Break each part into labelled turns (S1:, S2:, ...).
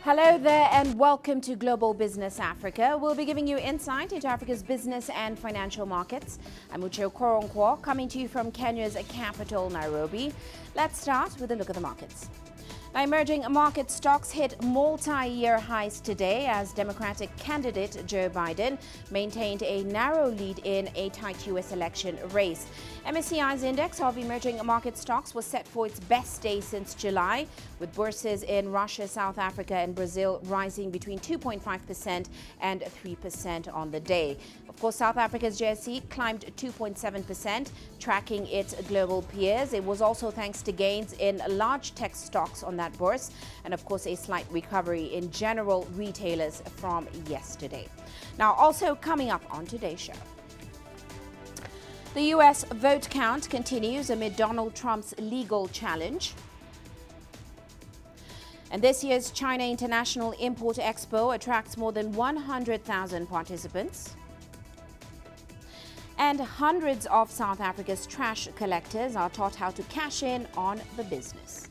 S1: Hello there and welcome to Global Business Africa. We'll be giving you insight into Africa's business and financial markets. I'm Uche Okoronkwo, coming to you from Kenya's capital, Nairobi. Let's start with a look at the markets. Now, emerging market stocks hit multi-year highs today as Democratic candidate Joe Biden maintained a narrow lead in a tight U.S. election race. MSCI's index of emerging market stocks was set for its best day since July, with bourses in Russia, South Africa and Brazil rising between 2.5% and 3% on the day. Of course, South Africa's JSE climbed 2.7%, tracking its global peers. It was also thanks to gains in large tech stocks on that bourse, and of course a slight recovery in general retailers from yesterday. Now, also coming up on today's show, the U.S. vote count continues amid Donald Trump's legal challenge. And this year's China International Import Expo attracts more than 100,000 participants. And hundreds of South Africa's trash collectors are taught how to cash in on the business.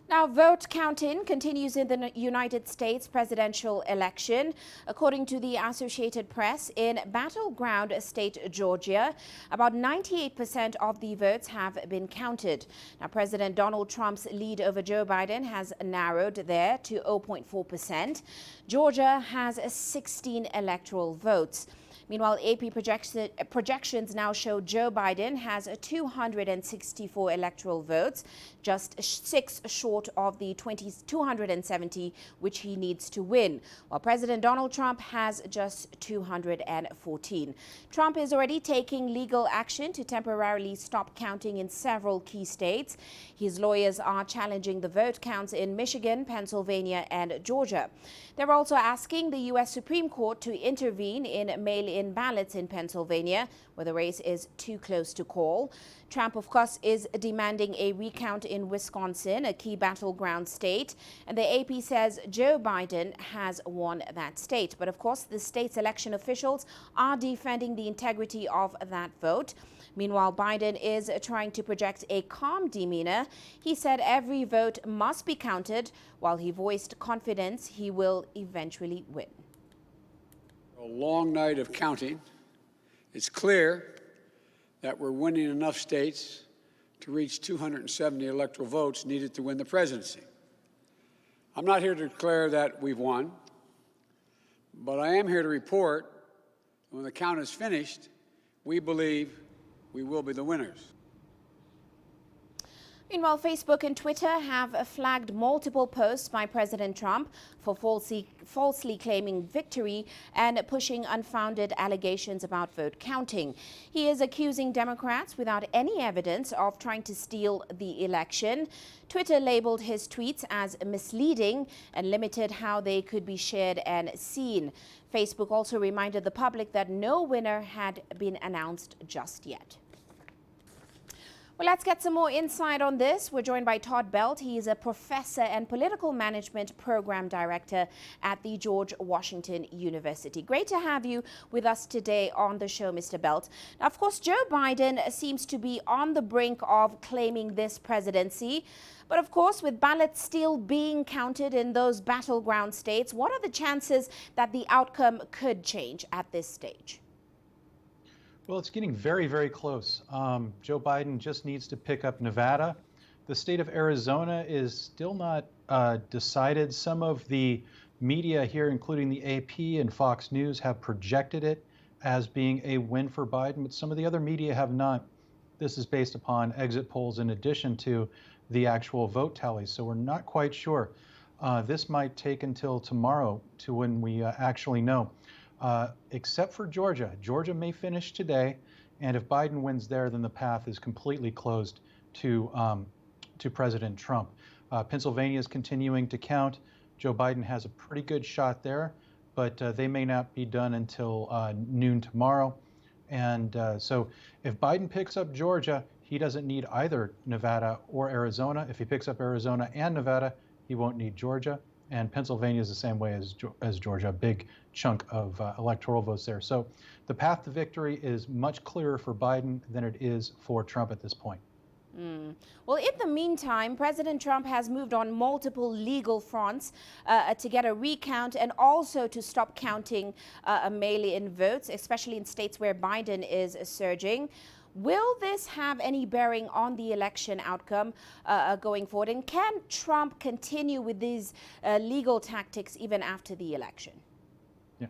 S1: Now, vote counting continues in the United States presidential election. According to the Associated Press, in battleground state Georgia, about 98% of the votes have been counted. Now, President Donald Trump's lead over Joe Biden has narrowed there to 0.4%. Georgia has 16 electoral votes. Meanwhile, AP projections now show Joe Biden has 264 electoral votes, just 6 short of the 270 which he needs to win, while President Donald Trump has just 214. Trump is already taking legal action to temporarily stop counting in several key states. His lawyers are challenging the vote counts in Michigan, Pennsylvania and Georgia. They're also asking the U.S. Supreme Court to intervene in mail-in ballots in Pennsylvania, where the race is too close to call. Trump, of course, is demanding a recount in Wisconsin, a key battleground state, and the AP says Joe Biden has won that state. But of course, the state's election officials are defending the integrity of that vote. Meanwhile, Biden is trying to project a calm demeanor. He said every vote must be counted, while he voiced confidence he will eventually win.
S2: A long night of counting. It's clear that we're winning enough states to reach 270 electoral votes needed to win the presidency. I'm not here to declare that we've won, but I am here to report that when the count is finished, we believe we will be the winners.
S1: Meanwhile, Facebook and Twitter have flagged multiple posts by President Trump for falsely claiming victory and pushing unfounded allegations about vote counting. He is accusing Democrats without any evidence of trying to steal the election. Twitter labeled his tweets as misleading and limited how they could be shared and seen. Facebook also reminded the public that no winner had been announced just yet. Well, let's get some more insight on this. We're joined by Todd Belt. He is a professor and political management program director at the George Washington University. Great to have you with us today on the show, Mr. Belt. Now, of course, Joe Biden seems to be on the brink of claiming this presidency. But of course, with ballots still being counted in those battleground states, what are the chances that the outcome could change at this stage?
S3: Well, it's getting very, very close. Joe Biden just needs to pick up Nevada. The state of Arizona is still not decided. Some of the media here, including the AP and Fox News, have projected it as being a win for Biden, but some of the other media have not. This is based upon exit polls in addition to the actual vote tallies, so we're not quite sure. This might take until tomorrow to when we actually know. Except for Georgia. Georgia may finish today, and if Biden wins there, then the path is completely closed to President Trump. Pennsylvania is continuing to count. Joe Biden has a pretty good shot there, but they may not be done until noon tomorrow. And so if Biden picks up Georgia, he doesn't need either Nevada or Arizona. If he picks up Arizona and Nevada, he won't need Georgia. And Pennsylvania is the same way as Georgia, a big chunk of electoral votes there. So the path to victory is much clearer for Biden than it is for Trump at this point.
S1: Well, in the meantime, President Trump has moved on multiple legal fronts to get a recount and also to stop counting mail-in votes, especially in states where Biden is surging. Will this have any bearing on the election outcome going forward? And can Trump continue with these legal tactics even after the election?
S3: Yeah,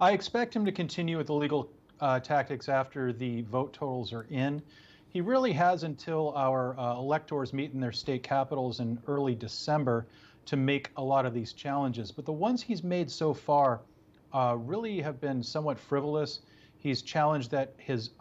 S3: I expect him to continue with the legal tactics after the vote totals are in. He really has until our electors meet in their state capitals in early December to make a lot of these challenges. But the ones he's made so far really have been somewhat frivolous. He's challenged that his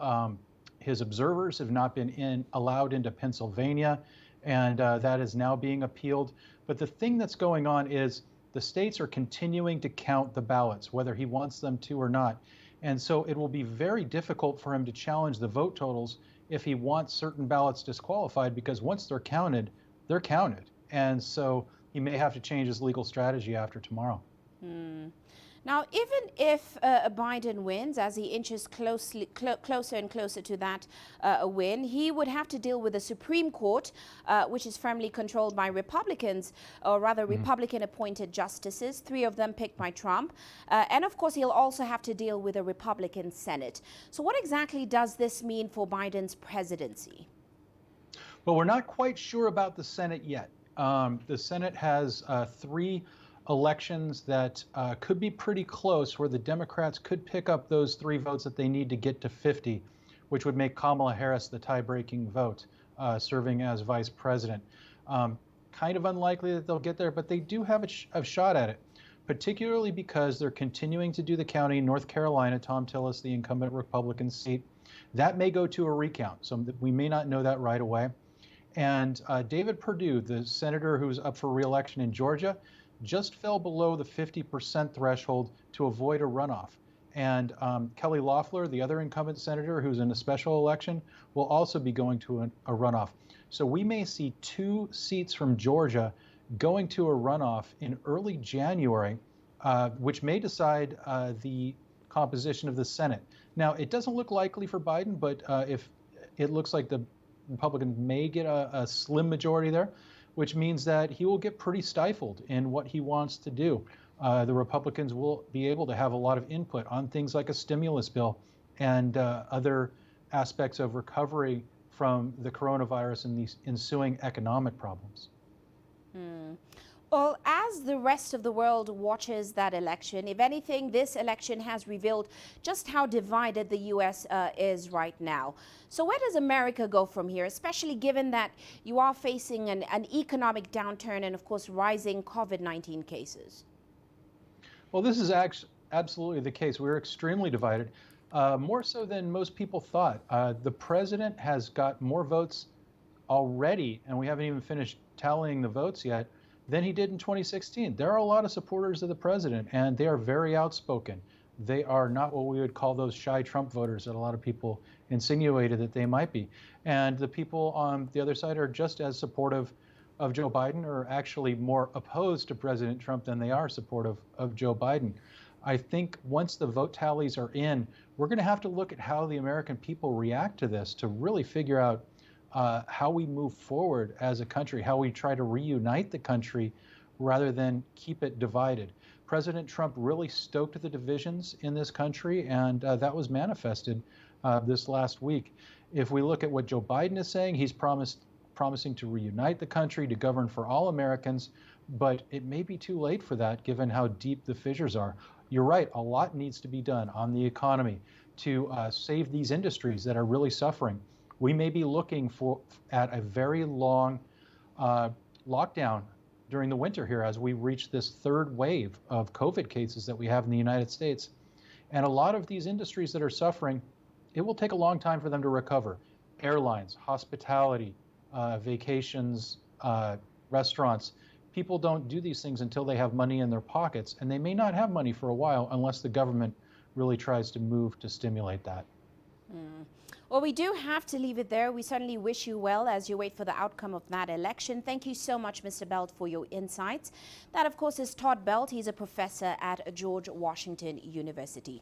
S3: observers have not been allowed into Pennsylvania, and that is now being appealed. But the thing that's going on is the states are continuing to count the ballots, whether he wants them to or not. And so it will be very difficult for him to challenge the vote totals if he wants certain ballots disqualified, because once they're counted, they're counted. And so he may have to change his legal strategy after tomorrow.
S1: Now, even if Biden wins, as he inches closer and closer to that win, he would have to deal with the Supreme Court, which is firmly controlled by Republicans, or rather Republican-appointed justices, 3 of them picked by Trump. And of course, he'll also have to deal with a Republican Senate. So what exactly does this mean for Biden's presidency?
S3: Well, we're not quite sure about the Senate yet. The Senate has 3 elections that could be pretty close, where the Democrats could pick up those 3 votes that they need to get to 50, which would make Kamala Harris the tie-breaking vote, serving as vice president. Kind of unlikely that they'll get there, but they do have a shot at it, particularly because they're continuing to do the counting in North Carolina. Tom Tillis, the incumbent Republican seat, that may go to a recount, so we may not know that right away. And David Perdue, the senator who's up for re-election in Georgia, just fell below the 50% threshold to avoid a runoff. And Kelly Loeffler, the other incumbent senator who's in a special election, will also be going to a runoff. So we may see 2 seats from Georgia going to a runoff in early January, which may decide the composition of the Senate. Now, it doesn't look likely for Biden, but if it looks like the Republicans may get a slim majority there, which means that he will get pretty stifled in what he wants to do. The Republicans will be able to have a lot of input on things like a stimulus bill and other aspects of recovery from the coronavirus and these ensuing economic problems.
S1: Well, as the rest of the world watches that election, if anything, this election has revealed just how divided the U.S. is right now. So where does America go from here, especially given that you are facing an economic downturn and, of course, rising COVID-19 cases?
S3: Well, this is absolutely the case. We're extremely divided, more so than most people thought. The president has got more votes already, and we haven't even finished tallying the votes yet, than he did in 2016. There are a lot of supporters of the president, and they are very outspoken. They are not what we would call those shy Trump voters that a lot of people insinuated that they might be. And the people on the other side are just as supportive of Joe Biden, or actually more opposed to President Trump than they are supportive of Joe Biden. I think once the vote tallies are in, we're going to have to look at how the American people react to this to really figure out how we move forward as a country, how we try to reunite the country rather than keep it divided. President Trump really stoked the divisions in this country, and that was manifested this last week. If we look at what Joe Biden is saying, he's promising to reunite the country, to govern for all Americans, but it may be too late for that given how deep the fissures are. You're right, a lot needs to be done on the economy to save these industries that are really suffering. We may be looking at a very long lockdown during the winter here as we reach this 3rd wave of COVID cases that we have in the United States. And a lot of these industries that are suffering, it will take a long time for them to recover. Airlines, hospitality, vacations, restaurants. People don't do these things until they have money in their pockets, and they may not have money for a while unless the government really tries to move to stimulate that.
S1: Well, we do have to leave it there. We certainly wish you well as you wait for the outcome of that election. Thank you so much, Mr. Belt, for your insights. That, of course, is Todd Belt. He's a professor at George Washington University.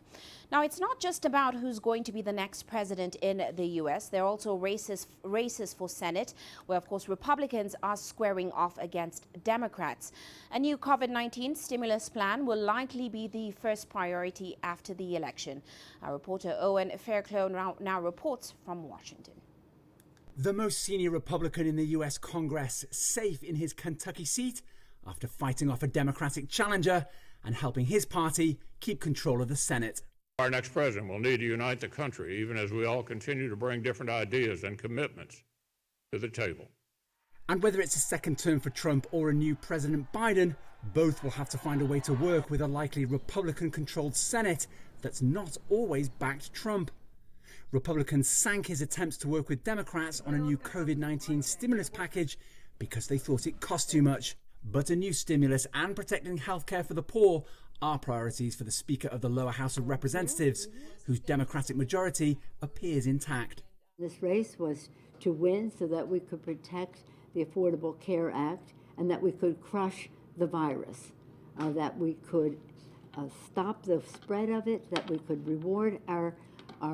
S1: Now, it's not just about who's going to be the next president in the U.S. There are also races for Senate, where, of course, Republicans are squaring off against Democrats. A new COVID-19 stimulus plan will likely be the first priority after the election. Our reporter Owen Fairclough now reports from Washington.
S4: The most senior Republican in the US Congress, safe in his Kentucky seat after fighting off a Democratic challenger and helping his party keep control of the Senate.
S5: Our next president will need to unite the country, even as we all continue to bring different ideas and commitments to the table.
S4: And whether it's a second term for Trump or a new President Biden, both will have to find a way to work with a likely Republican-controlled Senate that's not always backed Trump. Republicans sank his attempts to work with Democrats on a new COVID-19 stimulus package because they thought it cost too much. But a new stimulus and protecting healthcare for the poor are priorities for the Speaker of the lower House of Representatives, whose Democratic majority appears intact.
S6: This race was to win so that we could protect the Affordable Care Act and that we could crush the virus, that we could stop the spread of it, that we could reward our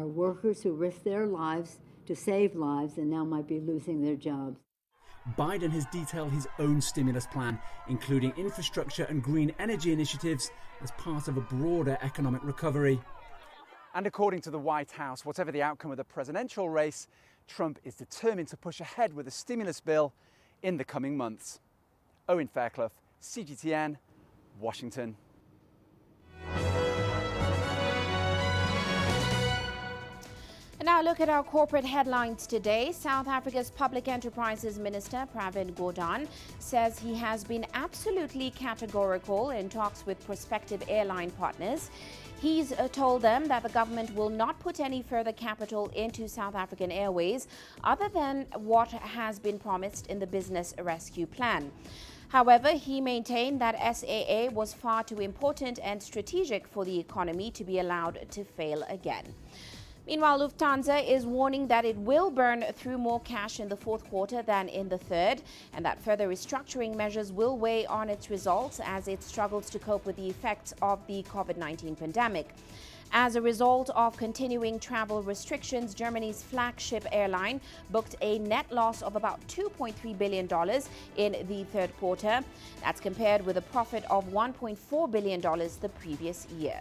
S6: workers who risk their lives to save lives and now might be losing their jobs.
S4: Biden has detailed his own stimulus plan, including infrastructure and green energy initiatives as part of a broader economic recovery. And according to the White House, whatever the outcome of the presidential race, Trump is determined to push ahead with a stimulus bill in the coming months. Owen Fairclough, CGTN, Washington.
S1: And now look at our corporate headlines today. South Africa's Public Enterprises Minister, Pravin Gordhan, says he has been absolutely categorical in talks with prospective airline partners. He's told them that the government will not put any further capital into South African Airways other than what has been promised in the business rescue plan. However, he maintained that SAA was far too important and strategic for the economy to be allowed to fail again. Meanwhile, Lufthansa is warning that it will burn through more cash in the fourth quarter than in the third, and that further restructuring measures will weigh on its results as it struggles to cope with the effects of the COVID-19 pandemic. As a result of continuing travel restrictions, Germany's flagship airline booked a net loss of about $2.3 billion in the third quarter. That's compared with a profit of $1.4 billion the previous year.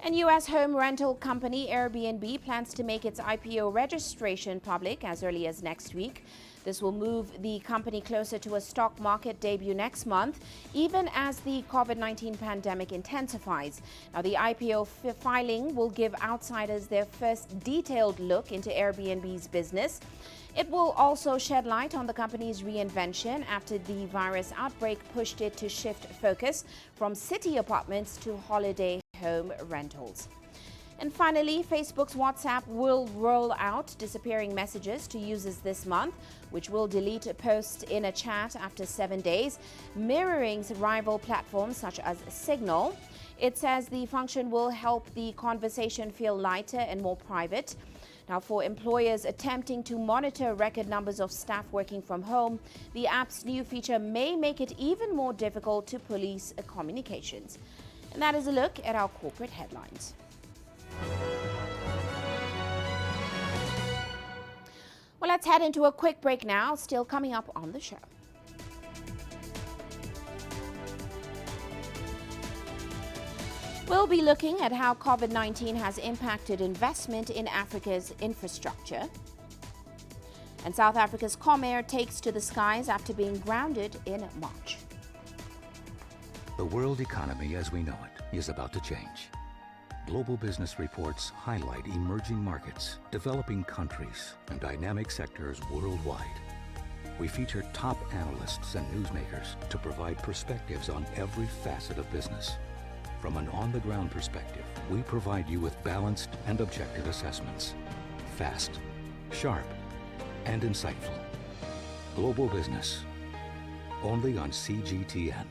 S1: And U.S. home rental company Airbnb plans to make its IPO registration public as early as next week. This will move the company closer to a stock market debut next month, even as the COVID-19 pandemic intensifies. Now, the IPO filing will give outsiders their first detailed look into Airbnb's business. It will also shed light on the company's reinvention after the virus outbreak pushed it to shift focus from city apartments to holiday home rentals. And finally, Facebook's WhatsApp will roll out disappearing messages to users this month, which will delete a post in a chat after 7 days, mirroring rival platforms such as Signal. It says the function will help the conversation feel lighter and more private. Now, for employers attempting to monitor record numbers of staff working from home, the app's new feature may make it even more difficult to police communications. And that is a look at our corporate headlines. Well, let's head into a quick break now, still coming up on the show. We'll be looking at how COVID-19 has impacted investment in Africa's infrastructure. And South Africa's Comair takes to the skies after being grounded in March.
S7: The world economy as we know it is about to change. Global business reports highlight emerging markets, developing countries, and dynamic sectors worldwide. We feature top analysts and newsmakers to provide perspectives on every facet of business. From an on-the-ground perspective, we provide you with balanced and objective assessments. Fast, sharp, and insightful. Global business, only on CGTN.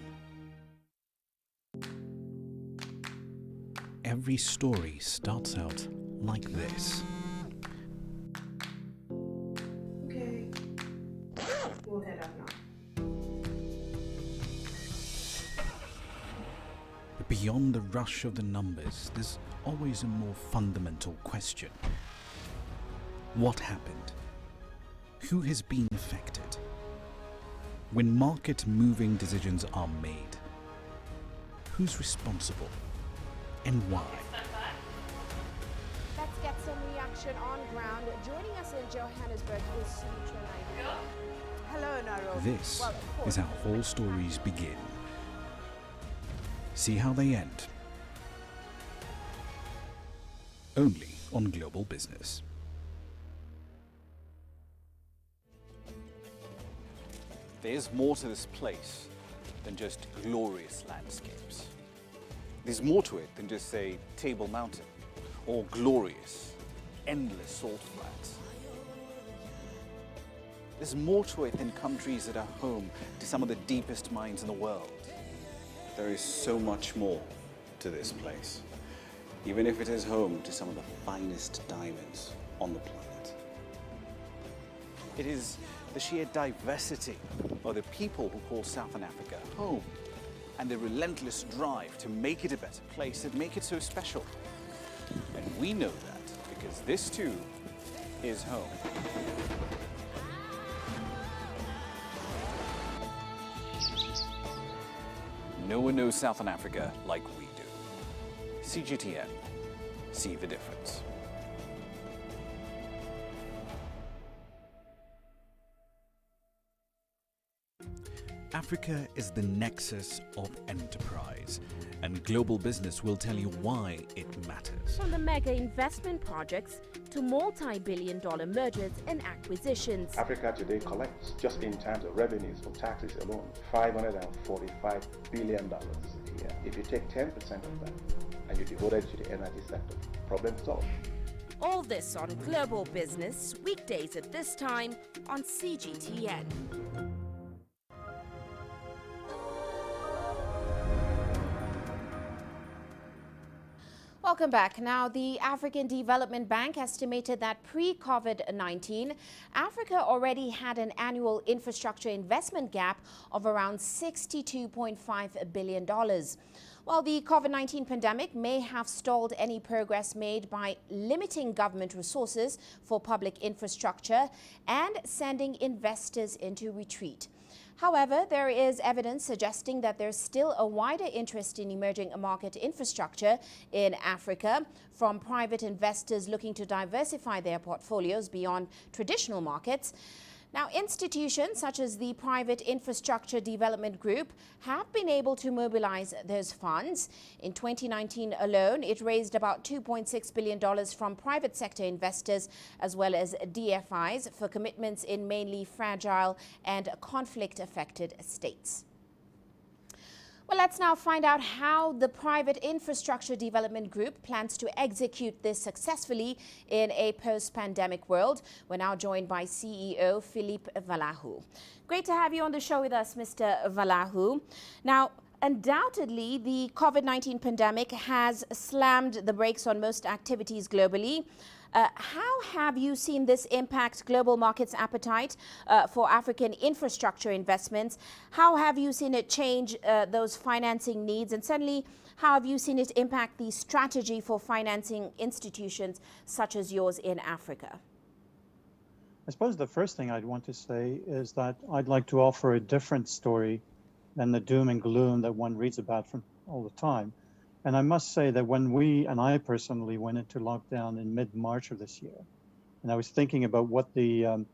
S8: Every story starts out like this. beyond the rush of the numbers, there's always a more fundamental question. What happened? Who has been affected? When market-moving decisions are made, who's responsible and why?
S1: Let's get some reaction on ground. Joining us in Johannesburg is Sutra. Hello, Nairobi.
S8: This is how all stories begin. See how they end. Only on Global Business.
S9: There's more to this place than just glorious landscapes. There's more to it than just, say, Table Mountain or glorious, endless salt flats. There's more to it than countries that are home to some of the deepest mines in the world. There is so much more to this place, even if it is home to some of the finest diamonds on the planet. It is the sheer diversity of the people who call Southern Africa home, and the relentless drive to make it a better place that make it so special. And we know that because this too is home. No one knows Southern Africa like we do. CGTN. See the difference.
S8: Africa is the nexus of enterprise, and Global Business will tell you why it matters.
S10: From the mega investment projects to multi-billion-dollar mergers and acquisitions.
S11: Africa today collects, just in terms of revenues from taxes alone, $545 billion a year. If you take 10% of that and you devote it to the energy sector, problem solved.
S10: All this on Global Business, weekdays at this time on CGTN.
S1: Welcome back. Now, the African Development Bank estimated that pre-COVID-19, Africa already had an annual infrastructure investment gap of around $62.5 billion. While the COVID-19 pandemic may have stalled any progress made by limiting government resources for public infrastructure and sending investors into retreat. However, there is evidence suggesting that there's still a wider interest in emerging market infrastructure in Africa from private investors looking to diversify their portfolios beyond traditional markets. Now, institutions such as the Private Infrastructure Development Group have been able to mobilize those funds. In 2019 alone, it raised about $2.6 billion from private sector investors as well as DFIs for commitments in mainly fragile and conflict-affected states. Well, let's now find out how the Private Infrastructure Development Group plans to execute this successfully in a post-pandemic world. We're now joined by CEO Philippe Valahu. Great to have you on the show with us, Mr. Valahu. Now, undoubtedly, the COVID-19 pandemic has slammed the brakes on most activities globally. How have you seen this impact global markets' appetite for African infrastructure investments? How have you seen it change those financing needs? And certainly, how have you seen it impact the strategy for financing institutions such as yours in Africa?
S12: I suppose the first thing I'd want to say is that I'd like to offer a different story than the doom and gloom that one reads about from all the time. And I must say that when we, and I personally, went into lockdown in mid-March of this year, and I was thinking about what the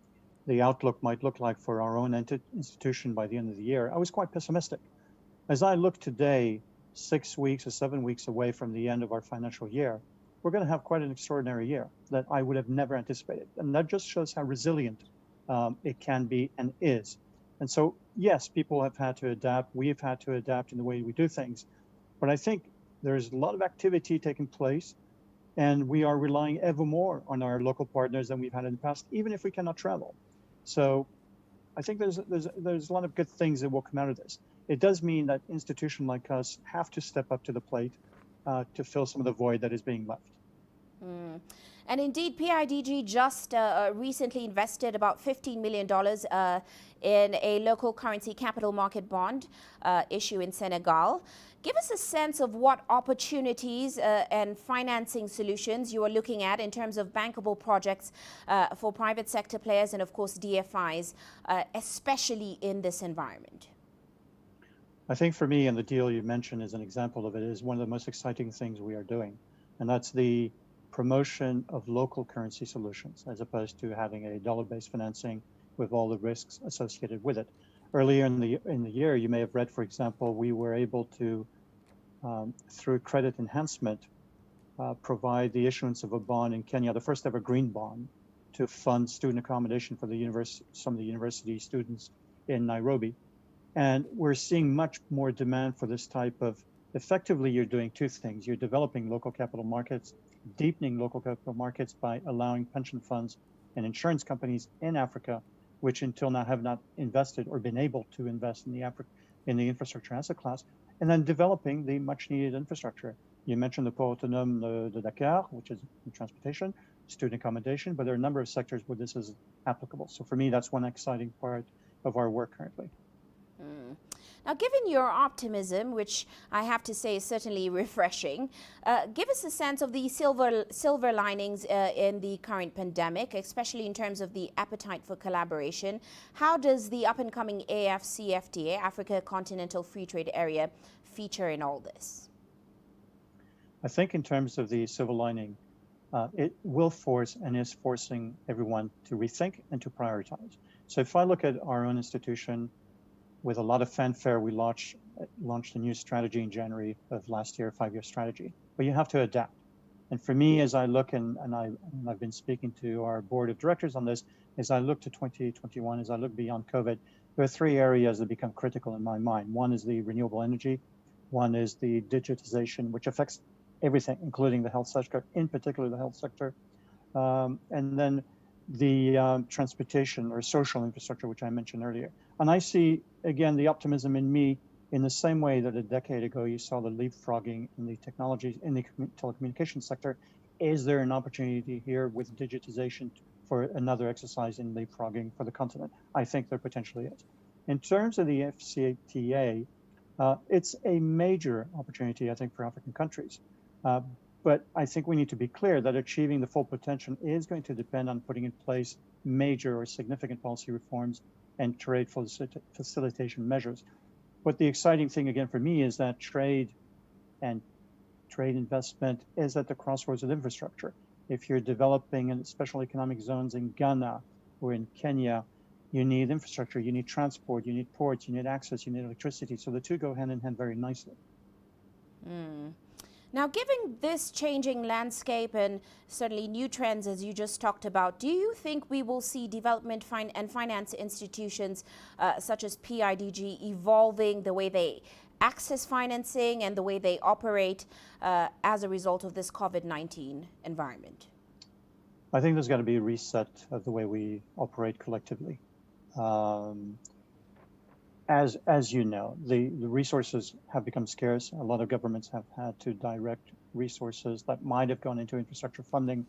S12: outlook might look like for our own institution by the end of the year, I was quite pessimistic. As I look today, 6 weeks or 7 weeks away from the end of our financial year, we're going to have quite an extraordinary year that I would have never anticipated. And that just shows how resilient it can be and is. And so, yes, people have had to adapt. We've had to adapt in the way we do things. But I think there's a lot of activity taking place, and we are relying ever more on our local partners than we've had in the past, even if we cannot travel. So I think there's a lot of good things that will come out of this. It does mean that institutions like us have to step up to the plate to fill some of the void that is being left.
S1: And indeed, PIDG just recently invested about $15 million in a local currency capital market bond issue in Senegal. Give us a sense of what opportunities and financing solutions you are looking at in terms of bankable projects for private sector players and, of course, DFIs, especially in this environment.
S12: I think for me, and the deal you mentioned is an example of it, is one of the most exciting things we are doing. And that's the promotion of local currency solutions, as opposed to having a dollar-based financing with all the risks associated with it. Earlier in the year, you may have read, for example, we were able to, through credit enhancement, provide the issuance of a bond in Kenya, the first ever green bond, to fund student accommodation for some of the university students in Nairobi. And we're seeing much more demand for this type of, effectively you're doing two things. You're developing local capital markets, deepening local capital markets by allowing pension funds and insurance companies in Africa, which until now have not invested or been able to invest in the infrastructure asset class, and then developing the much needed infrastructure. You mentioned the Port Autonome de Dakar, which is transportation, student accommodation, but there are a number of sectors where this is applicable. So for me, that's one exciting part of our work currently.
S1: Now, given your optimism, which I have to say is certainly refreshing, give us a sense of the silver linings in the current pandemic, especially in terms of the appetite for collaboration. How does the up-and-coming AFCFTA, Africa Continental Free Trade Area, feature in all this?
S12: I think in terms of the silver lining, it will force and is forcing everyone to rethink and to prioritize. So if I look at our own institution, with a lot of fanfare, we launched a new strategy in January of last year, a 5-year strategy. But you have to adapt. And for me, as I look, and I've been speaking to our board of directors on this, as I look to 2021, as I look beyond COVID, there are 3 areas that become critical in my mind. One is the renewable energy. One is the digitization, which affects everything, including the health sector, in particular the health sector. And then the transportation or social infrastructure, which I mentioned earlier. And I see, again, the optimism in me in the same way that a decade ago you saw the leapfrogging in the technologies, in the telecommunications sector. Is there an opportunity here with digitization for another exercise in leapfrogging for the continent? I think there potentially is. In terms of the FCTA, it's a major opportunity, I think, for African countries. But I think we need to be clear that achieving the full potential is going to depend on putting in place major or significant policy reforms and trade facilitation measures. But the exciting thing, again, for me is that trade and trade investment is at the crossroads of infrastructure. If you're developing in special economic zones in Ghana or in Kenya, you need infrastructure, you need transport, you need ports, you need access, you need electricity. So the two go hand in hand very nicely.
S1: Now, given this changing landscape and certainly new trends, as you just talked about, do you think we will see development and finance institutions such as PIDG evolving the way they access financing and the way they operate as a result of this COVID-19 environment?
S12: I think there's got to be a reset of the way we operate collectively. As you know, the resources have become scarce. A lot of governments have had to direct resources that might have gone into infrastructure funding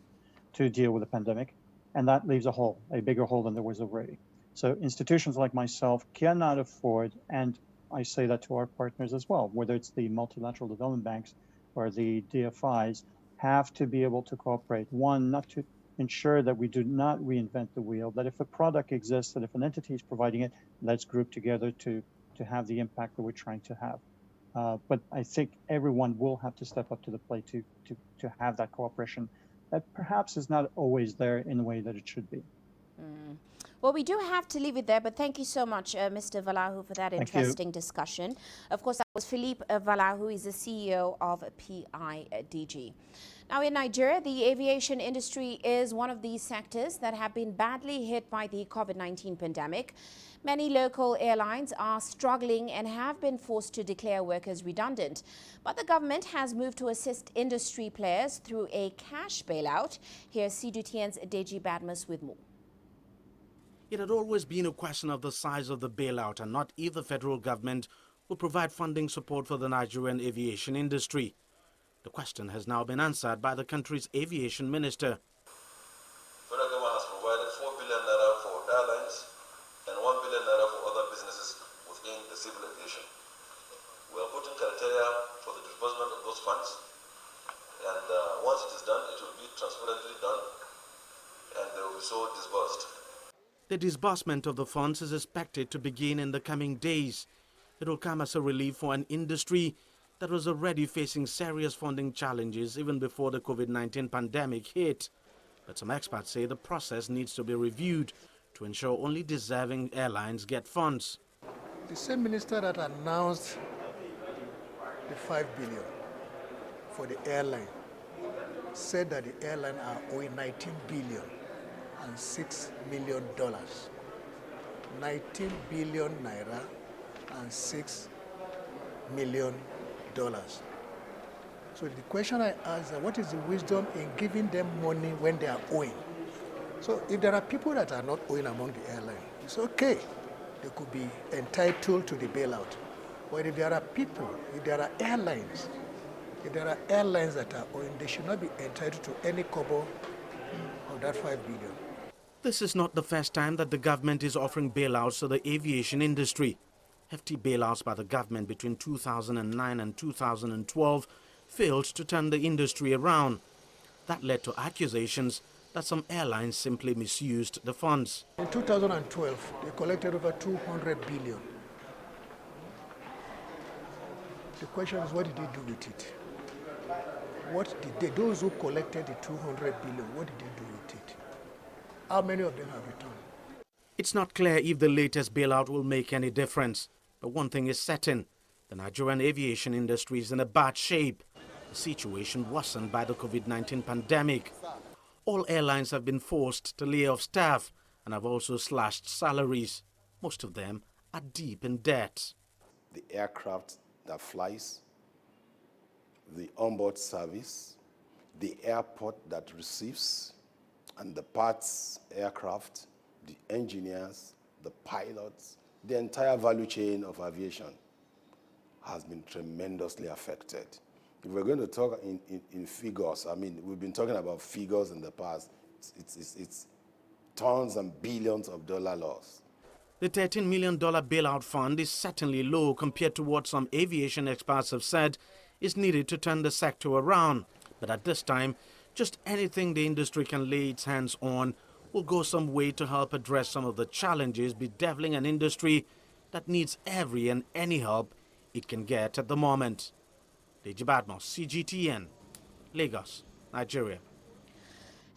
S12: to deal with the pandemic. And that leaves a hole, a bigger hole than there was already. So institutions like myself cannot afford, and I say that to our partners as well, whether it's the multilateral development banks or the DFIs, have to be able to cooperate. One, not to ensure that we do not reinvent the wheel, that if a product exists, that if an entity is providing it, let's group together to have the impact that we're trying to have. But I think everyone will have to step up to the plate to have that cooperation that perhaps is not always there in the way that it should be.
S1: Well, we do have to leave it there, but thank you so much, Mr. Valahu, for that interesting discussion. Of course, that was Philippe Valahu, he's the CEO of PIDG. Now, in Nigeria, the aviation industry is one of these sectors that have been badly hit by the COVID-19 pandemic. Many local airlines are struggling and have been forced to declare workers redundant. But the government has moved to assist industry players through a cash bailout. Here's CGTN's Deji Badmus with more.
S13: It had always been a question of the size of the bailout and not if the federal government will provide funding support for the Nigerian aviation industry. The question has now been answered by the country's aviation minister.
S14: there for the disbursement of those funds. And once it is done, it will be transparently done, and they will be so disbursed.
S13: The disbursement of the funds is expected to begin in the coming days. It will come as a relief for an industry that was already facing serious funding challenges even before the COVID-19 pandemic hit. But some experts say the process needs to be reviewed to ensure only deserving airlines get funds.
S15: The same minister that announced the $5 billion for the airline said that the airline are owing $19 billion and $6 million. 19 billion naira and $6 million. So the question I ask is, what is the wisdom in giving them money when they are owing? So if there are people that are not owing among the airline, it's okay. They could be entitled to the bailout. But if there are people, if there are airlines that are owing, they should not be entitled to any kobo of that $5 billion.
S13: This is not the first time that the government is offering bailouts to the aviation industry. Hefty bailouts by the government between 2009 and 2012 failed to turn the industry around. That led to accusations that some airlines simply misused the funds.
S15: In 2012, they collected over 200 billion. The question is, what did they do with it? What did they, those who collected the 200 billion, what did they do with it? How many of them have returned?
S13: It's not clear if the latest bailout will make any difference. But one thing is certain, the Nigerian aviation industry is in a bad shape. The situation worsened by the COVID-19 pandemic. All airlines have been forced to lay off staff and have also slashed salaries. Most of them are deep in debt.
S16: The aircraft that flies, the onboard service, the airport that receives, and the parts aircraft, the engineers, the pilots, the entire value chain of aviation has been tremendously affected. If we're going to talk in figures, I mean, we've been talking about figures in the past. It's tons and billions of dollar loss.
S13: The $13 million bailout fund is certainly low compared to what some aviation experts have said is needed to turn the sector around. But at this time, just anything the industry can lay its hands on will go some way to help address some of the challenges bedeviling an industry that needs every and any help it can get at the moment. Deji Badmos, CGTN, Lagos, Nigeria.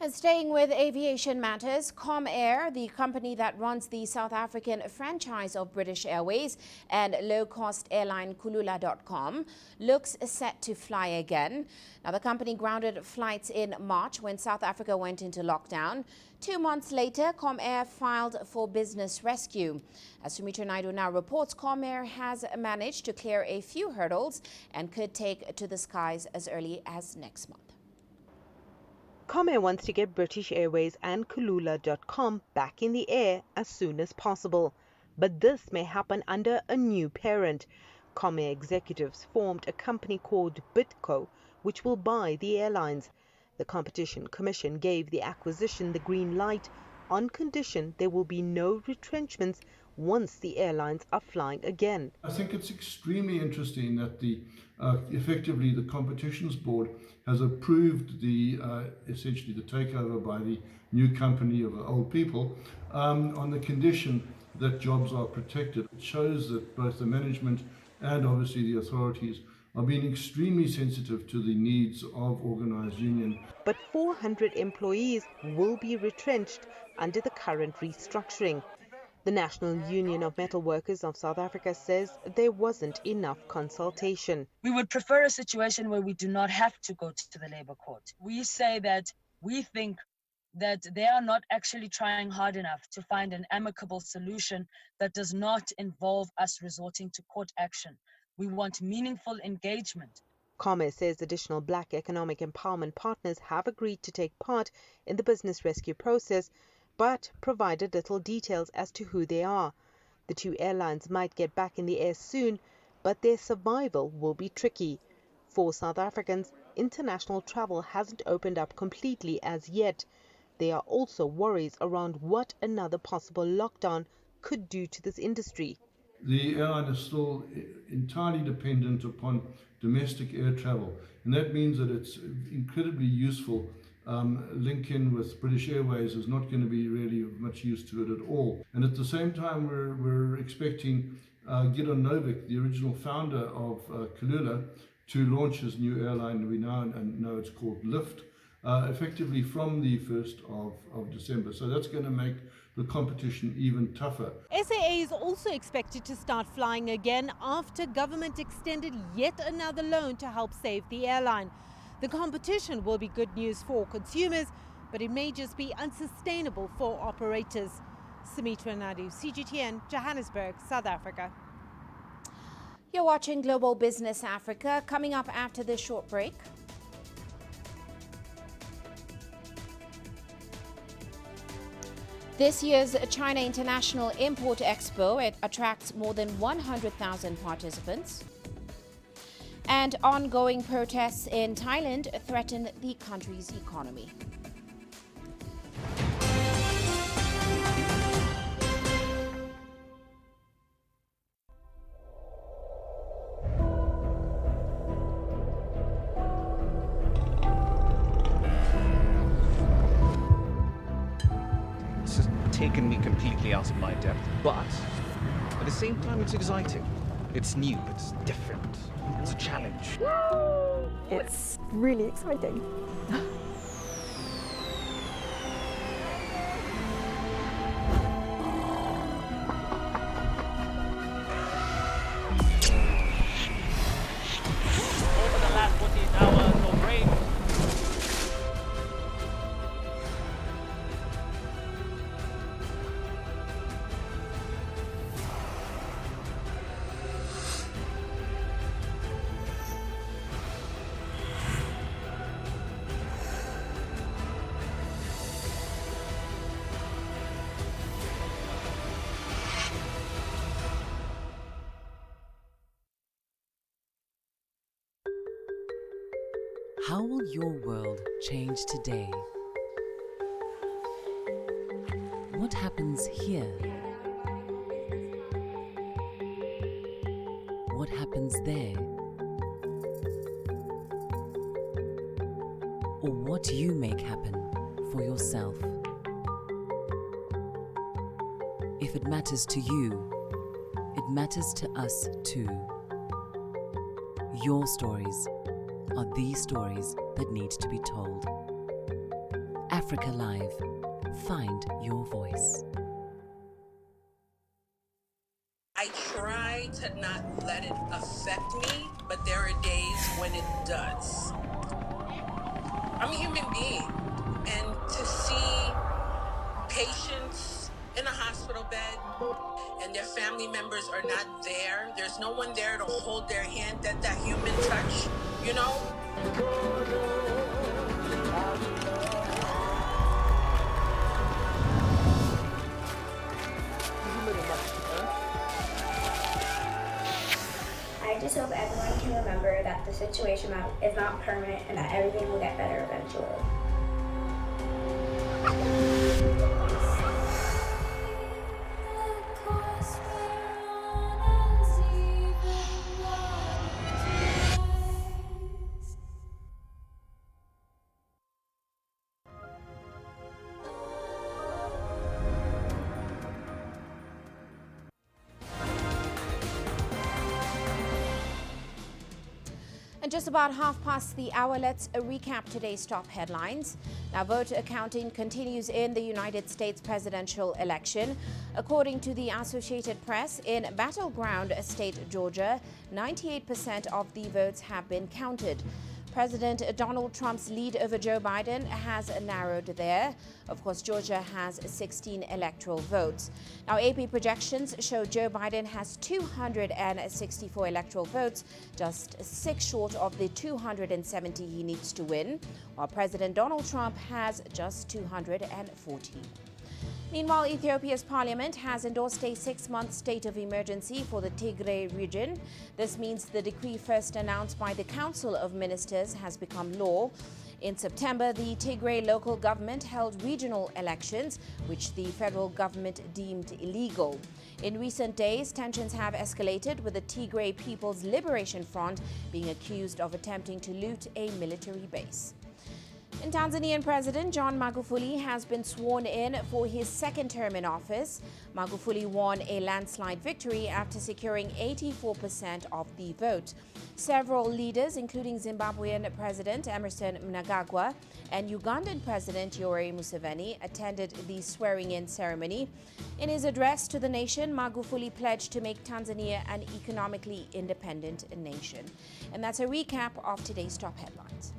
S1: And staying with aviation matters, Comair, the company that runs the South African franchise of British Airways and low-cost airline Kulula.com, looks set to fly again. Now, the company grounded flights in March when South Africa went into lockdown. 2 months later, Comair filed for business rescue. As Sumitra Naidu now reports, Comair has managed to clear a few hurdles and could take to the skies as early as next month.
S17: Comair wants to get British Airways and Kulula.com back in the air as soon as possible. But this may happen under a new parent. Comair executives formed a company called Bitco, which will buy the airlines. The Competition Commission gave the acquisition the green light on condition there will be no retrenchments once the airlines are flying again.
S18: I think it's extremely interesting that effectively the Competitions Board has approved essentially the takeover by the new company of old people on the condition that jobs are protected. It shows that both the management and obviously the authorities are being extremely sensitive to the needs of organised union.
S17: But 400 employees will be retrenched under the current restructuring. The National Union of Metal Workers of South Africa says there wasn't enough consultation.
S19: We would prefer a situation where we do not have to go to the Labour Court. We say that we think that they are not actually trying hard enough to find an amicable solution that does not involve us resorting to court action. We want meaningful engagement.
S17: Comair says additional black economic empowerment partners have agreed to take part in the business rescue process, but provided little details as to who they are. The two airlines might get back in the air soon, but their survival will be tricky. For South Africans, international travel hasn't opened up completely as yet. There are also worries around what another possible lockdown could do to this industry.
S18: the airline is still entirely dependent upon domestic air travel. And that means that it's incredibly useful. Link-in with British Airways is not going to be really of much use to it at all. And at the same time, we're expecting Gidon Novick, the original founder of Kulula, to launch his new airline. We now know it's called Lift, effectively from the 1st of December. So that's going to make the competition even tougher.
S17: SAA is also expected to start flying again after government extended yet another loan to help save the airline. The competition will be good news for consumers, but it may just be unsustainable for operators. Sumitra Naidu, CGTN, Johannesburg, South Africa.
S1: You're watching Global Business Africa. Coming up after this short break. This year's China International Import Expo attracts more than 100,000 participants. And ongoing protests in Thailand threaten the country's economy.
S20: Taken me completely out of my depth, but at the same time it's exciting. It's new, it's different, it's a challenge.
S21: It's really exciting.
S22: Over the last 14 hours of rain.
S23: How will your world change today? What happens here? What happens there? Or what you make happen for yourself? If it matters to you, it matters to us too. Your stories are these stories that need to be told. Africa Live. Find your voice.
S24: I try to not let it affect me, but there are days when it does. I'm a human being, and to see patients in a hospital bed and their family members are not there, there's no one there to hold their hand, that human touch, you know?
S25: I just hope everyone can remember that the situation is not permanent and that everything will get better eventually.
S1: And just about 1:30, let's recap today's top headlines. Now, vote counting continues in the United States presidential election. According to the Associated Press, in battleground state Georgia, 98% of the votes have been counted. President Donald Trump's lead over Joe Biden has narrowed there. Of course, Georgia has 16 electoral votes. Now, AP projections show Joe Biden has 264 electoral votes, just 6 short of the 270 he needs to win, while President Donald Trump has just 240. Meanwhile, Ethiopia's parliament has endorsed a 6-month state of emergency for the Tigray region. This means the decree first announced by the Council of Ministers has become law. In September, the Tigray local government held regional elections, which the federal government deemed illegal. In recent days, tensions have escalated, with the Tigray People's Liberation Front being accused of attempting to loot a military base. And Tanzanian President John Magufuli has been sworn in for his second term in office. Magufuli won a landslide victory after securing 84% of the vote. Several leaders, including Zimbabwean President Emmerson Mnangagwa and Ugandan President Yoweri Museveni, attended the swearing-in ceremony. In his address to the nation, Magufuli pledged to make Tanzania an economically independent nation. And that's a recap of today's top headlines.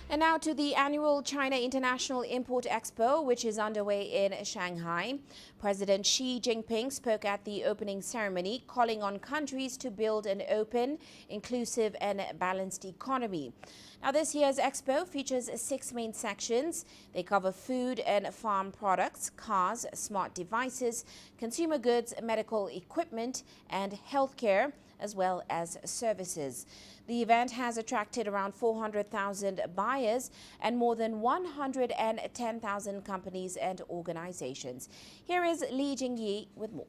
S1: And now to the annual China International Import Expo, which is underway in Shanghai. President Xi Jinping spoke at the opening ceremony, calling on countries to build an open, inclusive and balanced economy. Now, this year's Expo features 6 main sections. They cover food and farm products, cars, smart devices, consumer goods, medical equipment and healthcare, as well as services. The event has attracted around 400,000 buyers and more than 110,000 companies and organizations. Here is Li Jingyi with more.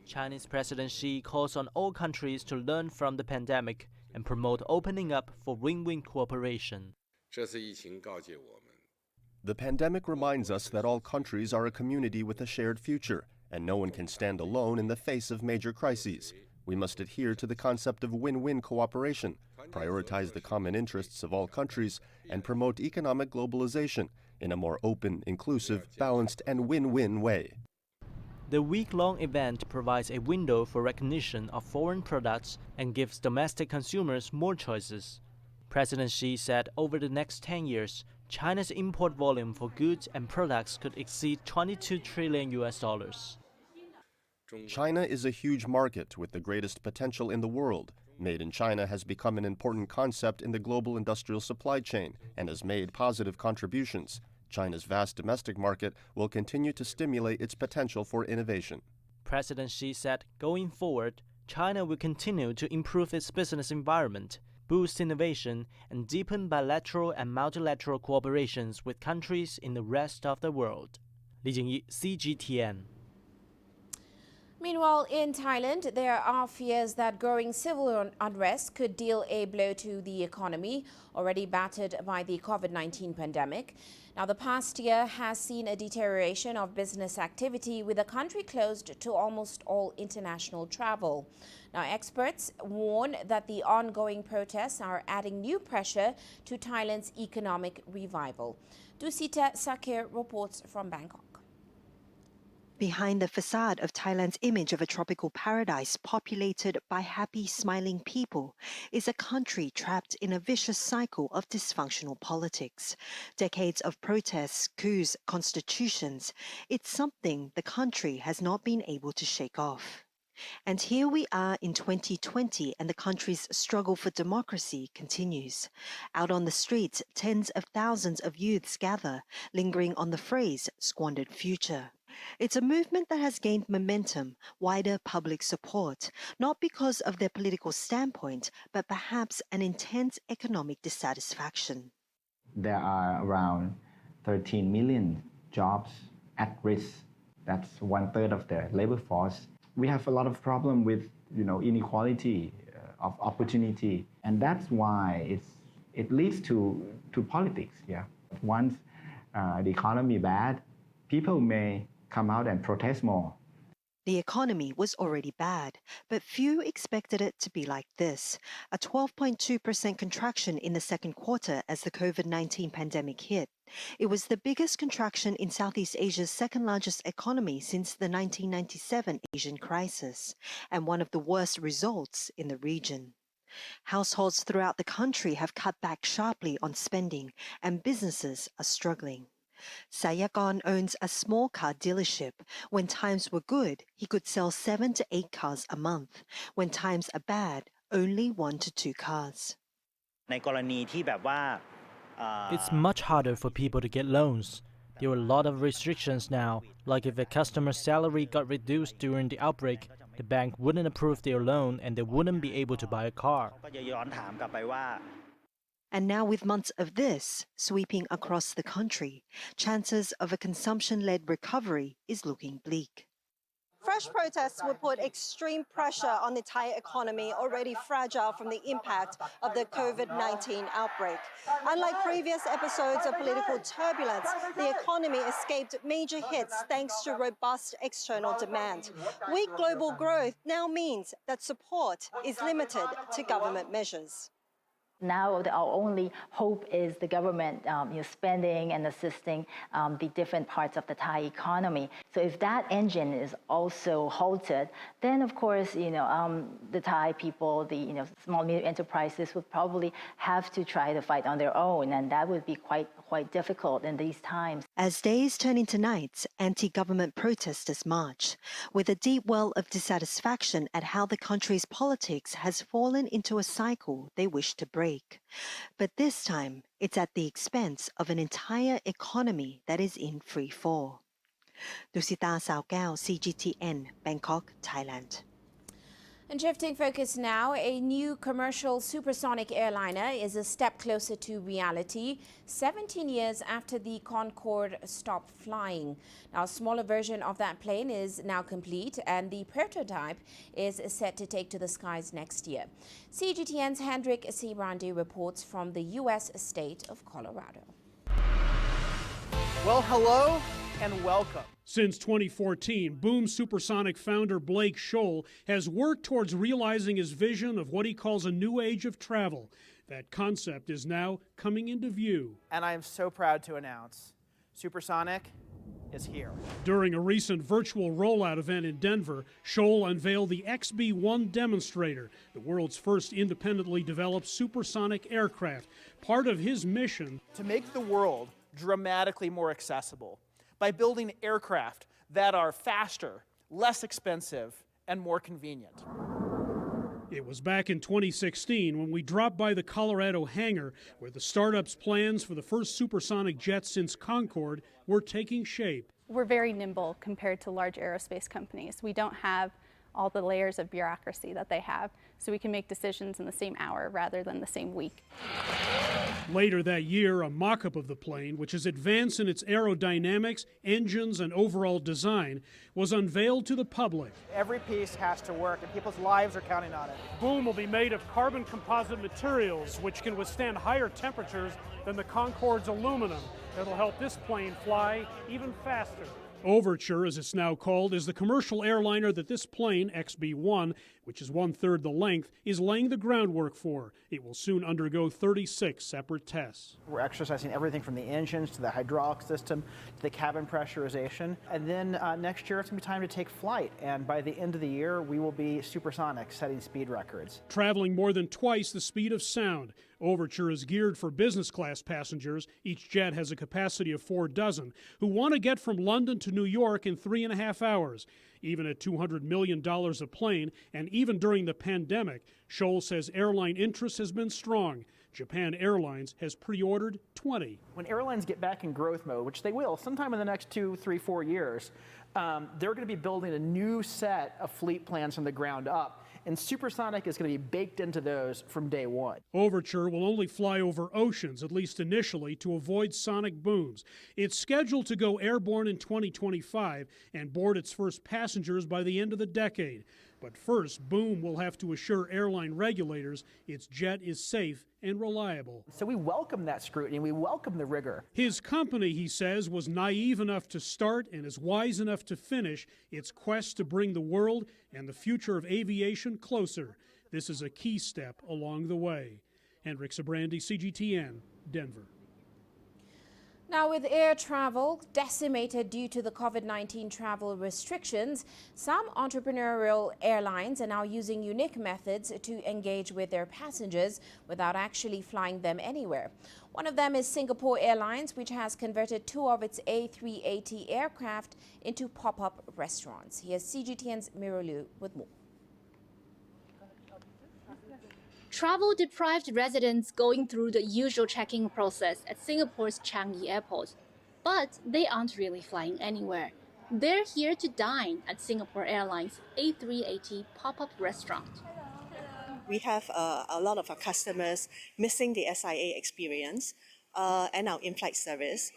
S2: Chinese President Xi calls on all countries to learn from the pandemic and promote opening up for win-win cooperation.
S3: The pandemic reminds us that all countries are a community with a shared future, and no one can stand alone in the face of major crises. We must adhere to the concept of win-win cooperation, prioritize the common interests of all countries, and promote economic globalization in a more open, inclusive, balanced, and win-win way.
S2: The week-long event provides a window for recognition of foreign products and gives domestic consumers more choices. President Xi said over the next 10 years, China's import volume for goods and products could exceed $22 trillion.
S3: China is a huge market with the greatest potential in the world. Made in China has become an important concept in the global industrial supply chain and has made positive contributions. China's vast domestic market will continue to stimulate its potential for innovation.
S2: President Xi said, going forward, China will continue to improve its business environment, boost innovation, and deepen bilateral and multilateral cooperations with countries in the rest of the world. Li Jingyi, CGTN.
S1: Meanwhile, in Thailand, there are fears that growing civil unrest could deal a blow to the economy, already battered by the COVID-19 pandemic. Now, the past year has seen a deterioration of business activity, with the country closed to almost all international travel. Now, experts warn that the ongoing protests are adding new pressure to Thailand's economic revival. Dusita Sakir reports from Bangkok.
S4: Behind the facade of Thailand's image of a tropical paradise populated by happy, smiling people is a country trapped in a vicious cycle of dysfunctional politics. Decades of protests, coups, constitutions. It's something the country has not been able to shake off. And here we are in 2020, and the country's struggle for democracy continues. Out on the streets, tens of thousands of youths gather, lingering on the phrase, squandered future. It's a movement that has gained momentum, wider public support, not because of their political standpoint, but perhaps an intense economic dissatisfaction.
S5: There are around 13 million jobs at risk. That's 1/3 of the labor force. We have a lot of problem with, inequality of opportunity, and that's why it leads to politics. Yeah, once the economy bad, people may come out and protest more.
S4: The economy was already bad, but few expected it to be like this. A 12.2% contraction in the second quarter as the COVID-19 pandemic hit. It was the biggest contraction in Southeast Asia's second-largest economy since the 1997 Asian crisis, and one of the worst results in the region. Households throughout the country have cut back sharply on spending, and businesses are struggling. Sayakon owns a small car dealership. When times were good, he could sell 7 to 8 cars a month. When times are bad, only 1 to 2 cars.
S2: It's much harder for people to get loans. There are a lot of restrictions now, like if a customer's salary got reduced during the outbreak, The bank wouldn't approve their loan and they wouldn't be able to buy a car.
S4: And now with months of this sweeping across the country, chances of a consumption-led recovery is looking bleak.
S6: Fresh protests will put extreme pressure on the Thai economy, already fragile from the impact of the COVID-19 outbreak. Unlike previous episodes of political turbulence, the economy escaped major hits thanks to robust external demand. Weak global growth now means that support is limited to government measures.
S7: Now our only hope is the government spending and assisting the different parts of the Thai economy. So if that engine is also halted, then of course the Thai people, the small medium enterprises would probably have to try to fight on their own, and that would be quite difficult in these times.
S4: As days turn into nights, anti-government protesters march, with a deep well of dissatisfaction at how the country's politics has fallen into a cycle they wish to break. But this time, it's at the expense of an entire economy that is in free fall. Dusita Saokao, CGTN, Bangkok, Thailand.
S1: And shifting focus now, a new commercial supersonic airliner is a step closer to reality, 17 years after the Concorde stopped flying. Now, a smaller version of that plane is now complete, and the prototype is set to take to the skies next year. CGTN's Hendrik Sibrandi reports from the U.S. state of Colorado.
S8: Well, hello and welcome.
S9: Since 2014, Boom Supersonic founder Blake Scholl has worked towards realizing his vision of what he calls a new age of travel. That concept is now coming into view.
S8: And I am so proud to announce Supersonic is here.
S9: During a recent virtual rollout event in Denver, Scholl unveiled the XB-1 demonstrator, the world's first independently developed supersonic aircraft. Part of his mission
S8: to make the world dramatically more accessible by building aircraft that are faster, less expensive, and more convenient.
S9: It was back in 2016 when we dropped by the Colorado hangar where the startup's plans for the first supersonic jet since Concorde were taking shape.
S11: We're very nimble compared to large aerospace companies. We don't have all the layers of bureaucracy that they have, so we can make decisions in the same hour rather than the same week.
S9: Later that year, a mock-up of the plane, which is advanced in its aerodynamics, engines, and overall design, was unveiled to the public.
S8: Every piece has to work, and people's lives are counting on it.
S9: Boom will be made of carbon composite materials, which can withstand higher temperatures than the Concorde's aluminum. It'll help this plane fly even faster. Overture, as it's now called, is the commercial airliner that this plane, XB-1, which is 1/3 the length, is laying the groundwork for. It will soon undergo 36 separate tests.
S8: We're exercising everything from the engines to the hydraulic system to the cabin pressurization. And then next year it's going to be time to take flight. And by the end of the year, we will be supersonic, setting speed records.
S9: Traveling more than twice the speed of sound. Overture is geared for business class passengers. Each jet has a capacity of 4 dozen who want to get from London to New York in 3.5 hours. Even at $200 million a plane, and even during the pandemic, Scholl says airline interest has been strong. Japan Airlines has pre-ordered 20.
S8: When airlines get back in growth mode, which they will sometime in the next 2, 3, 4 years, they're going to be building a new set of fleet plans from the ground up. And supersonic is going to be baked into those from day one.
S9: Overture will only fly over oceans, at least initially, to avoid sonic booms. It's scheduled to go airborne in 2025 and board its first passengers by the end of the decade. But first, Boom will have to assure airline regulators its jet is safe and reliable.
S8: So we welcome that scrutiny. We welcome the rigor.
S9: His company, he says, was naive enough to start and is wise enough to finish its quest to bring the world and the future of aviation closer. This is a key step along the way. Hendrik Sibrandi, CGTN, Denver.
S1: Now, with air travel decimated due to the COVID-19 travel restrictions, some entrepreneurial airlines are now using unique methods to engage with their passengers without actually flying them anywhere. One of them is Singapore Airlines, which has converted 2 of its A380 aircraft into pop-up restaurants. Here's CGTN's Miro Liu with more.
S26: Travel-deprived residents going through the usual check-in process at Singapore's Changi Airport. But they aren't really flying anywhere.
S10: They're here to dine at Singapore Airlines A380 pop-up restaurant.
S12: We have a lot of our customers missing the SIA experience and our in-flight service.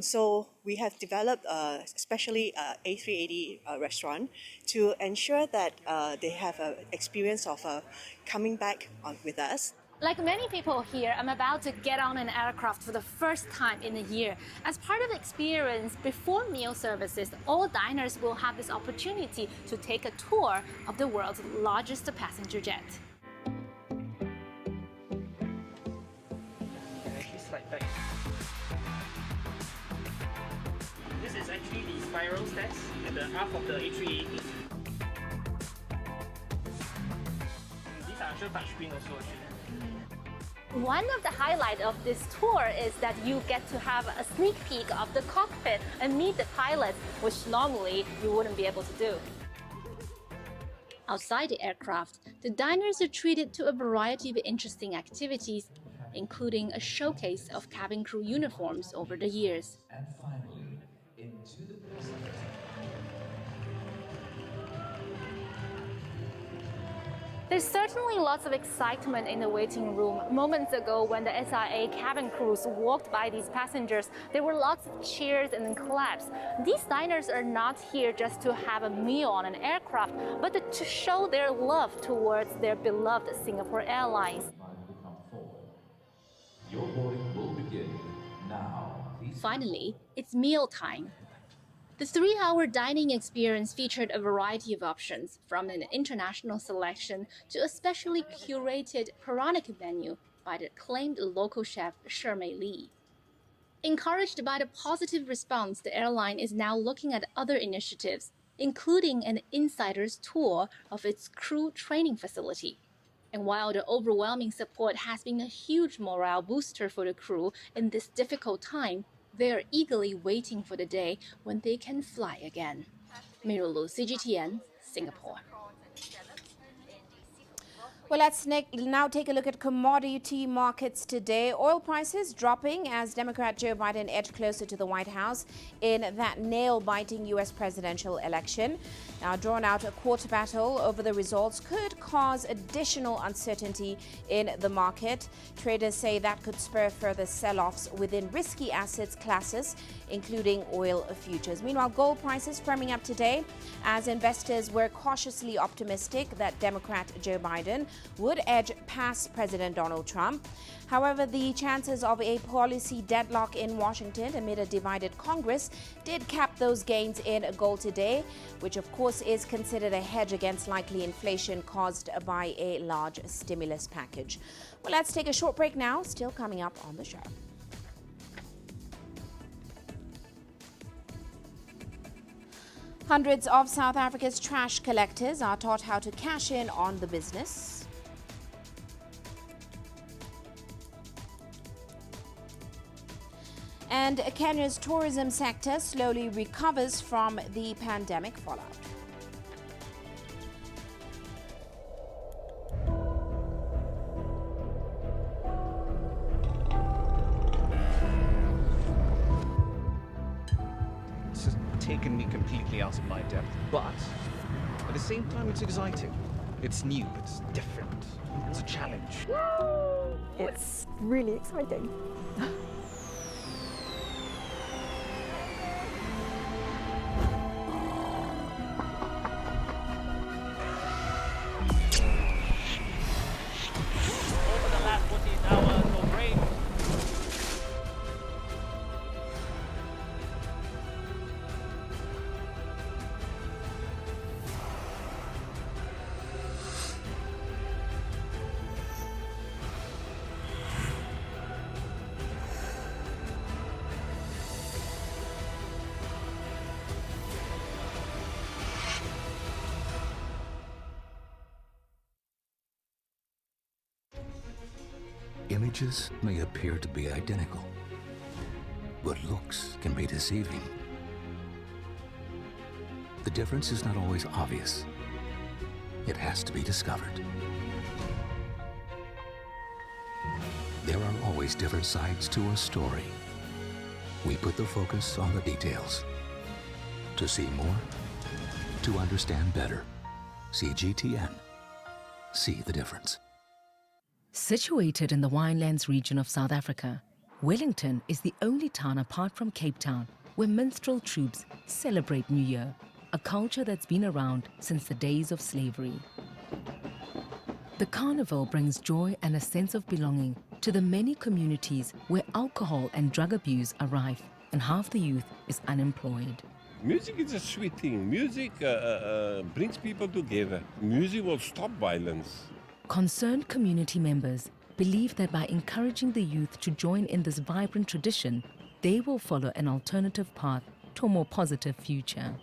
S12: So we have developed especially A380 restaurant to ensure that they have an experience of coming back with us.
S10: Like many people here, I'm about to get on an aircraft for the first time in a year. As part of the experience, before meal services, all diners will have this opportunity to take a tour of the world's largest passenger jet.
S22: This is actually the spiral stairs at the aft of the A380. These are actual touchscreen also actually.
S10: One of the highlights of this tour is that you get to have a sneak peek of the cockpit and meet the pilots, which normally you wouldn't be able to do. Outside the aircraft, the diners are treated to a variety of interesting activities, including a showcase of cabin crew uniforms over the years.
S13: And finally, into the Pacific.
S10: There's certainly lots of excitement in the waiting room. Moments ago, when the SIA cabin crews walked by these passengers, there were lots of cheers and claps. These diners are not here just to have a meal on an aircraft, but to show their love towards their beloved Singapore Airlines.
S13: Your boarding will begin now.
S10: Finally, it's meal time. The 3-hour dining experience featured a variety of options, from an international selection to a specially curated Quranic menu by the acclaimed local chef Shermay Lee. Encouraged by the positive response, the airline is now looking at other initiatives, including an insider's tour of its crew training facility. And while the overwhelming support has been a huge morale booster for the crew in this difficult time, they are eagerly waiting for the day when they can fly again. Mirulu, CGTN, Singapore.
S1: Well, let's now take a look at commodity markets today. Oil prices dropping as Democrat Joe Biden edged closer to the White House in that nail-biting U.S. presidential election. Now, drawn out a court battle over the results could cause additional uncertainty in the market. Traders say that could spur further sell-offs within risky assets classes, including oil futures. Meanwhile, gold prices firming up today as investors were cautiously optimistic that Democrat Joe Biden would edge past President Donald Trump. However, the chances of a policy deadlock in Washington amid a divided Congress did cap those gains in gold today, which of course is considered a hedge against likely inflation caused by a large stimulus package. Well, let's take a short break now, still coming up on the show. Hundreds of South Africa's trash collectors are taught how to cash in on the business. And Kenya's tourism sector slowly recovers from the pandemic fallout.
S20: It's taken me completely out of my depth, but at the same time it's exciting. It's new, it's different, it's a challenge.
S21: It's really exciting.
S14: Images may appear to be identical, but looks can be deceiving. The difference is not always obvious. It has to be discovered. There are always different sides to a story. We put the focus on the details. To see more, to understand better. CGTN. See the difference.
S15: Situated in the winelands region of South Africa, Wellington is the only town apart from Cape Town where minstrel troops celebrate New Year, a culture that's been around since the days of slavery. The carnival brings joy and a sense of belonging to the many communities where alcohol and drug abuse are rife and half the youth is unemployed.
S16: Music is a sweet thing. Music brings people together. Music will stop violence.
S15: Concerned community members believe that by encouraging the youth to join in this vibrant tradition, they will follow an alternative path to a more positive future.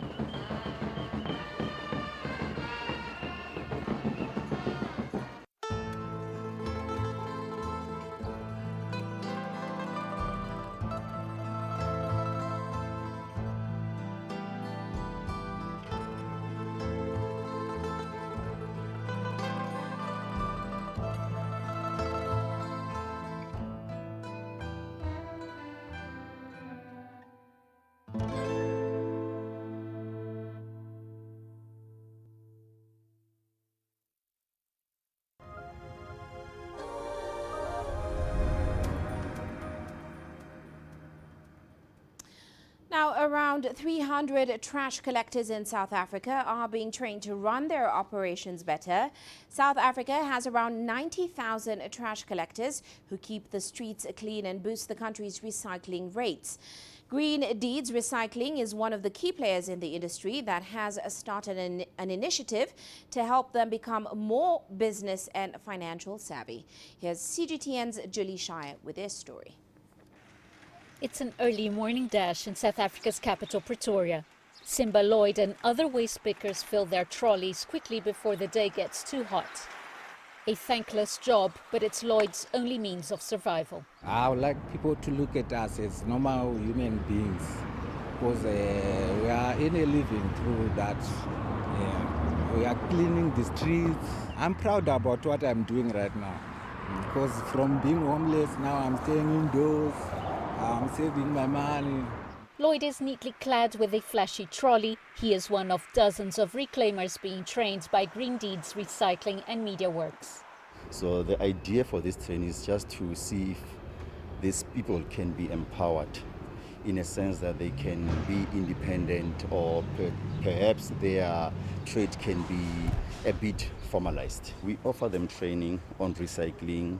S1: Now, around 300 trash collectors in South Africa are being trained to run their operations better. South Africa has around 90,000 trash collectors who keep the streets clean and boost the country's recycling rates. Green Deeds Recycling is one of the key players in the industry that has started an initiative to help them become more business and financial savvy. Here's CGTN's Julie Shire with their story.
S17: It's an early morning dash in South Africa's capital, Pretoria. Simba Lloyd and other waste pickers fill their trolleys quickly before the day gets too hot. A thankless job, but it's Lloyd's only means of survival.
S18: I would like people to look at us as normal human beings, because we are in a living through that. We are cleaning the streets. I'm proud about what I'm doing right now, because from being homeless, now I'm staying indoors. I'm saving my money.
S17: Lloyd is neatly clad with a flashy trolley. He is one of dozens of reclaimers being trained by Green Deeds Recycling and Media Works.
S19: So the idea for this training is just to see if these people can be empowered in a sense that they can be independent, or perhaps their trade can be a bit formalized. We offer them training on recycling,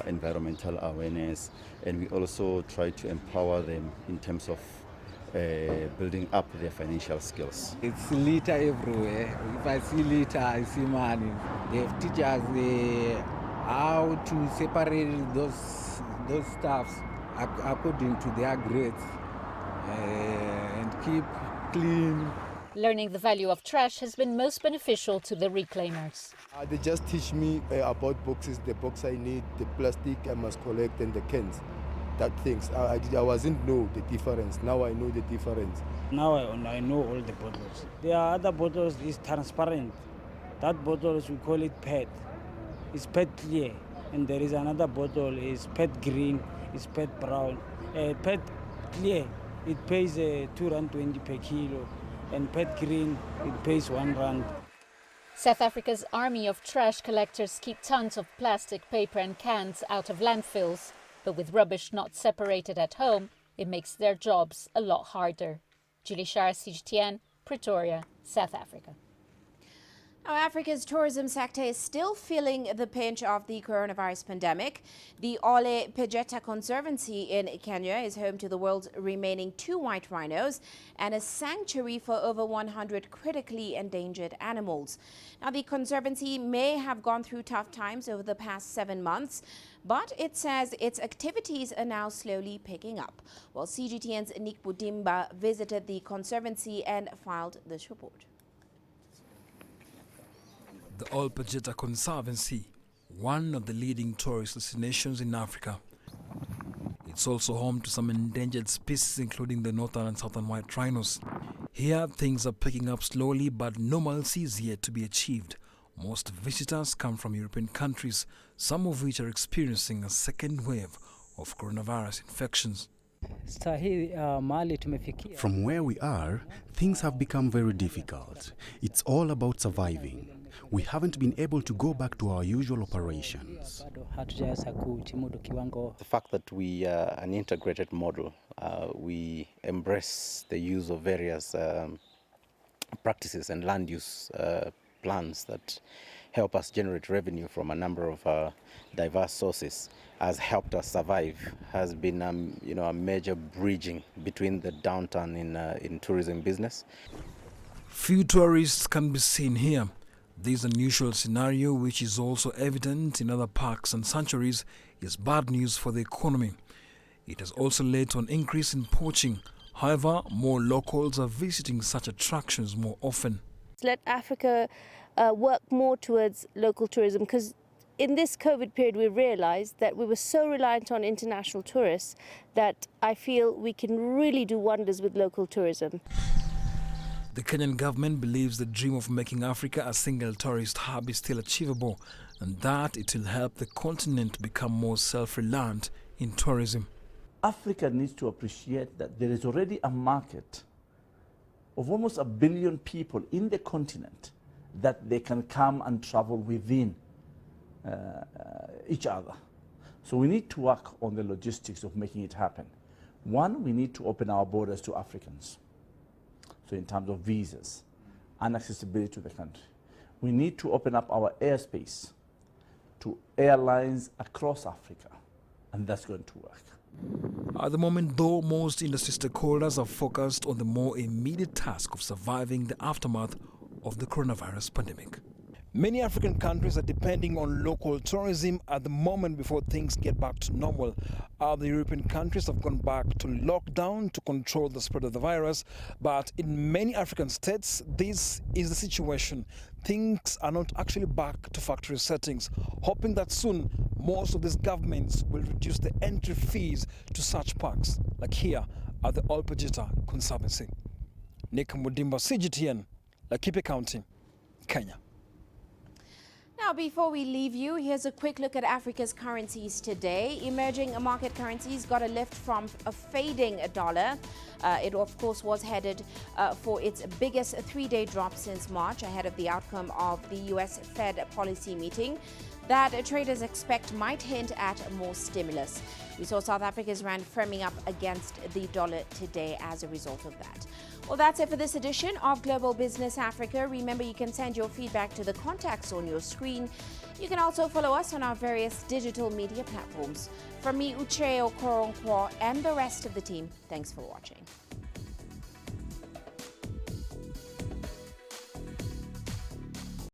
S19: environmental awareness, and we also try to empower them in terms of building up their financial skills.
S18: It's litter everywhere. If I see litter, I see money. They teach us how to separate those stuffs according to their grades and keep clean.
S17: Learning the value of trash has been most beneficial to the reclaimers.
S23: They just teach me about boxes, the box I need, the plastic I must collect, and the cans. That things. I wasn't know the difference. Now I know the difference.
S27: Now I know all the bottles. There are other bottles is transparent. That bottle we call it PET. It's PET clear. And there is another bottle is PET green, it's PET brown. PET clear, it pays 2 rand 20 per kilo. And PET green, it pays 1 rand.
S17: South Africa's army of trash collectors keep tons of plastic, paper and cans out of landfills. But with rubbish not separated at home, it makes their jobs a lot harder. Julie Shire, CGTN, Pretoria, South Africa.
S1: Now, Africa's tourism sector is still feeling the pinch of the coronavirus pandemic. The Ole Pejeta Conservancy in Kenya is home to the world's remaining 2 white rhinos and a sanctuary for over 100 critically endangered animals. Now, the Conservancy may have gone through tough times over the past 7 months, but it says its activities are now slowly picking up. Well, CGTN's Nick Budimba visited the Conservancy and filed this report.
S28: The Ole Pejeta Conservancy, one of the leading tourist destinations in Africa. It's also home to some endangered species, including the northern and southern white rhinos. Here, things are picking up slowly, but normalcy is yet to be achieved. Most visitors come from European countries, some of which are experiencing a second wave of coronavirus infections.
S2: From where we are, things have become very difficult. It's all about surviving. We haven't been able to go back to our usual operations.
S3: The fact that we are an integrated model, we embrace the use of various practices and land use plans that help us generate revenue from a number of diverse sources, has helped us survive, has been a major bridging between the downturn in tourism business.
S28: Few tourists can be seen here. This unusual scenario, which is also evident in other parks and sanctuaries, is bad news for the economy. It has also led to an increase in poaching. However, more locals are visiting such attractions more often.
S4: Let Africa work more towards local tourism, because in this COVID period we realized that we were so reliant on international tourists that I feel we can really do wonders with local tourism.
S28: The Kenyan government believes the dream of making Africa a single tourist hub is still achievable, and that it will help the continent become more self-reliant in tourism.
S5: Africa needs to appreciate that there is already a market of almost 1 billion people in the continent that they can come and travel within each other. So we need to work on the logistics of making it happen. One, we need to open our borders to Africans. So in terms of visas and accessibility to the country. We need to open up our airspace to airlines across Africa, and that's going to work.
S28: At the moment, though, most industry stakeholders are focused on the more immediate task of surviving the aftermath of the coronavirus pandemic. Many African countries are depending on local tourism at the moment before things get back to normal. Other European countries have gone back to lockdown to control the spread of the virus, but in many African states, this is the situation. Things are not actually back to factory settings, hoping that soon most of these governments will reduce the entry fees to such parks, like here at the Olpejita Conservancy. Nick Mudimba, CGTN, Laikipia County, Kenya.
S1: Now, before we leave you, here's a quick look at Africa's currencies today. Emerging market currencies got a lift from a fading dollar. It, of course, was headed for its biggest three-day drop since March, ahead of the outcome of the U.S. Fed policy meeting that traders expect might hint at more stimulus. We saw South Africa's rand firming up against the dollar today as a result of that. Well, that's it for this edition of Global Business Africa. Remember, you can send your feedback to the contacts on your screen. You can also follow us on our various digital media platforms. From me, Uche Okoronkwo, and the rest of the team, thanks for watching.